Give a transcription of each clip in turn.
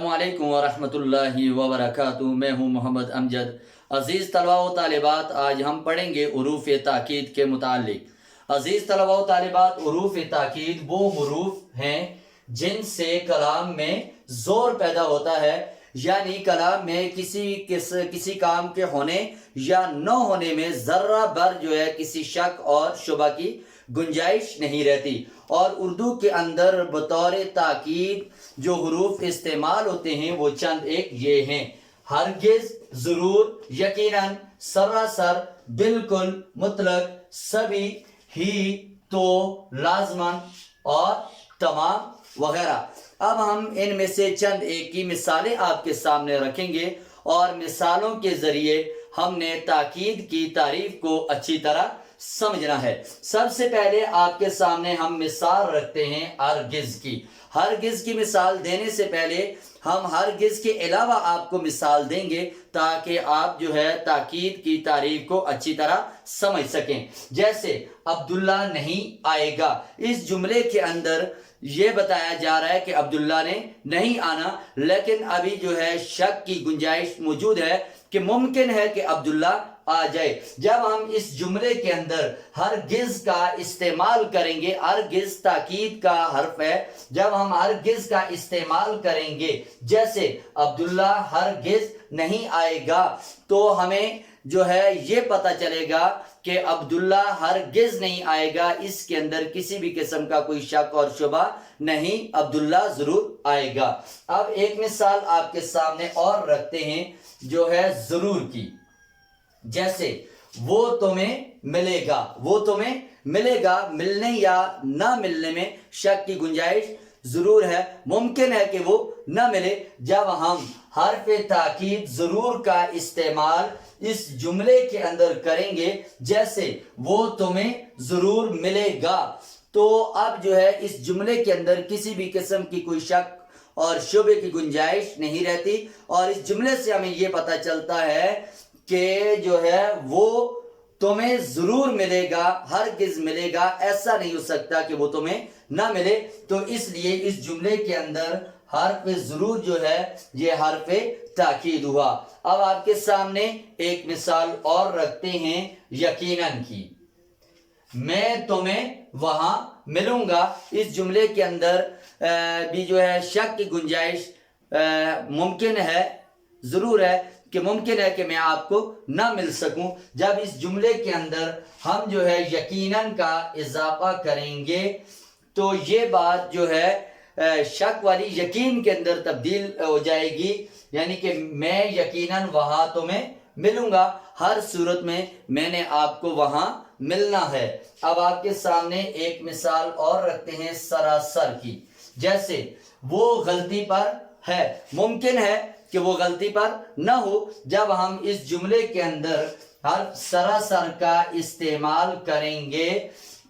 अस्सलामुअलैकुम वरहमतुल्लाहि वबरकातुहू। मैं हूँ मोहम्मद अमजद। अज़ीज़ तलबा व तालिबात, आज हम पढ़ेंगे उरूफ़ ताकीद के मुतालिक। अज़ीज़ तलबा व तालिबात, उरूफ़ ताकीद वो हुरूफ हैं जिनसे कलाम में ज़ोर पैदा होता है, यानी कलाम में किसी काम के होने या न होने में ज़र्रा भर जो है किसी शक और शुबा की गुंजाइश नहीं रहती। और उर्दू के अंदर बतौर ताकीद जो हुरूफ इस्तेमाल होते हैं वो चंद एक ये हैं: हरगिज़, ज़रूर, यकीनन, सरासर, बिल्कुल, मुतलक, सभी, ही, तो, लाज़मन और तमाम वगैरह। अब हम इनमें से चंद एक की मिसालें आपके सामने रखेंगे और मिसालों के ज़रिए हमने ताकीद की तारीफ को अच्छी तरह समझना है। सबसे पहले आपके सामने हम मिसाल रखते हैं हरगिज़ की। हरगिज़ की मिसाल देने से पहले हम हरगिज़ के अलावा आपको मिसाल देंगे ताकि आप जो है ताकीद की तारीफ को अच्छी तरह समझ सकें। जैसे अब्दुल्ला नहीं आएगा, इस जुमले के अंदर ये बताया जा रहा है कि अब्दुल्ला ने नहीं आना, लेकिन अभी जो है शक की गुंजाइश मौजूद है कि मुमकिन है कि अब्दुल्ला आ जाए। जब हम इस जुमले के अंदर हरगिज़ का इस्तेमाल करेंगे, हरगिज़ ताकीद का हर्फ है, जब हम हरगिज़ का इस्तेमाल करेंगे जैसे अब्दुल्ला हरगिज़ नहीं आएगा, तो हमें जो है ये पता चलेगा कि अब्दुल्ला हरगिज़ नहीं आएगा, इसके अंदर किसी भी किस्म का कोई शक और शुबा नहीं, अब्दुल्ला जरूर आएगा। अब एक मिसाल आपके सामने और रखते हैं जो है जरूर की। जैसे वो तुम्हें मिलेगा, वो तुम्हें मिलेगा, मिलने या ना मिलने में शक की गुंजाइश जरूर है, मुमकिन है कि वो न मिले। जब हम हर्फ ताकीद जरूर का इस्तेमाल इस जुमले के अंदर करेंगे जैसे वो तुम्हें जरूर मिलेगा, तो अब जो है इस जुमले के अंदर किसी भी किस्म की कोई शक और शुबे की गुंजाइश नहीं रहती। और इस जुमले से हमें ये पता चलता है कि जो है वो तुम्हें जरूर मिलेगा, हरगिज़ मिलेगा, ऐसा नहीं हो सकता कि वो तुम्हें ना मिले। तो इसलिए इस जुमले के अंदर हर्फ जरूर जो है ये हर्फ ताकीद हुआ। अब आपके सामने एक मिसाल और रखते हैं यकीनन की। मैं तुम्हें वहां मिलूंगा, इस जुमले के अंदर भी जो है शक की गुंजाइश मुमकिन है, जरूर है कि मुमकिन है कि मैं आपको ना मिल सकूं। जब इस जुमले के अंदर हम जो है यकीनन का इजाफा करेंगे तो ये बात जो है शक वाली यकीन के अंदर तब्दील हो जाएगी, यानी कि मैं यकीनन वहां तुम्हें मिलूंगा, हर सूरत में मैंने आपको वहां मिलना है। अब आपके सामने एक मिसाल और रखते हैं सरासर की। जैसे वो गलती पर है, मुमकिन है कि वो गलती पर न हो। जब हम इस जुमले के अंदर हर सरासर का इस्तेमाल करेंगे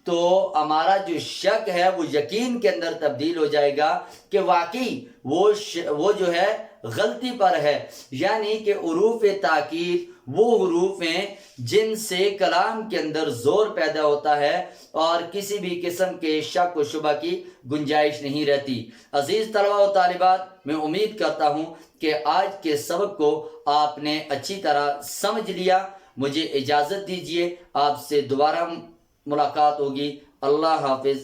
तो हमारा जो शक है वो यकीन के अंदर तब्दील हो जाएगा कि वाकई वो जो है गलती पर है। यानी कि उरूफ ताकीद वो हुरूफ हैं जिनसे कलाम के अंदर जोर पैदा होता है और किसी भी किस्म के शक व शुबा की गुंजाइश नहीं रहती। अजीज तलबा व तालिबात, मैं उम्मीद करता हूँ कि आज के सबक को आपने अच्छी तरह समझ लिया। मुझे इजाज़त दीजिए, आपसे दोबारा मुलाकात होगी। अल्लाह हाफिज।